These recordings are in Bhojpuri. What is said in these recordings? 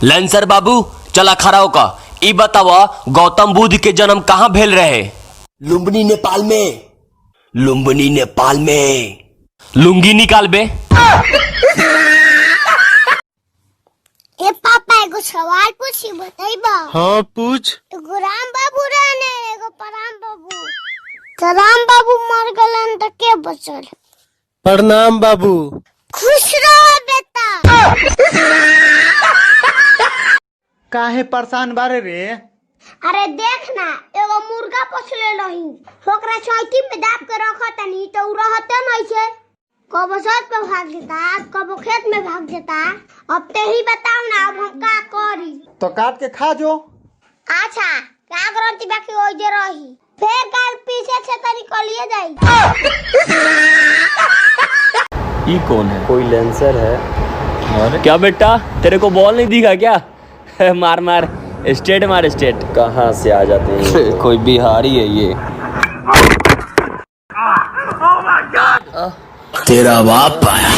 लेंसर बाबू चला खड़ा होका ई बतावा गौतम बुद्ध के जन्म कहाँ भेल रहे? लुम्बिनी नेपाल में। लुम्बिनी नेपाल में। लुंगी निकाल बे। ए पापा एगो सवाल पूछी बताइबा। हाँ पूछ। एगो राम बाबू रहने एगो परम बाबू। तो राम बाबू मर गलन त के बचल? प्रणाम बाबू। खुश रहो बेटा। काहे परेशान बारे रे? अरे देख ना एगो मुर्गा पोसले रही ओकरा चौकी में दाब के रखत नहीं तो उ रहते नहीं छे। कबो छत पे भाग जाता कबो खेत में भाग जाता। अब ते ही बताओ ना अब हम का करी? तो काट के खा जो। अच्छा का करती बाकी ओइ जे रही फिर काल पीछे से तनी कलिए जाई। ये कौन है? कोई लेंसर है। क्या बेटा तेरे को बॉल नहीं दिखा क्या? मार मार स्टेट मार स्टेट। कहाँ से आ जाते हैं? कोई बिहारी है ये। तेरा बाप आया।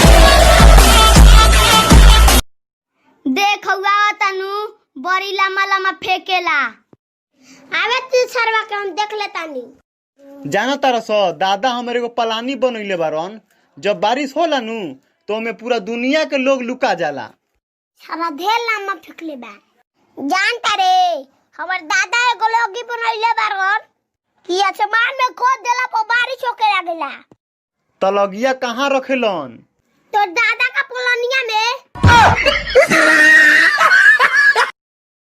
देख हुआ तनु बड़ी लम्बा लम्बा फेंकेला। आवे तू सरवा के हम देख लेता नहीं। जाना तारा सो दादा हमारे को पलानी बनइले बारन। जब बारिश होला नु तो में पूरा दुनिया के लोग लुका जाला। सारा ढेर लम्बा फेंकले बा। जानता रे हमर दादा एगो लोगी बनइले बारन कि आसमान में खोद देला पर बारिश होके लागेला। तलगिया कहाँ रखेलन? तो दादा का पोलनिया में।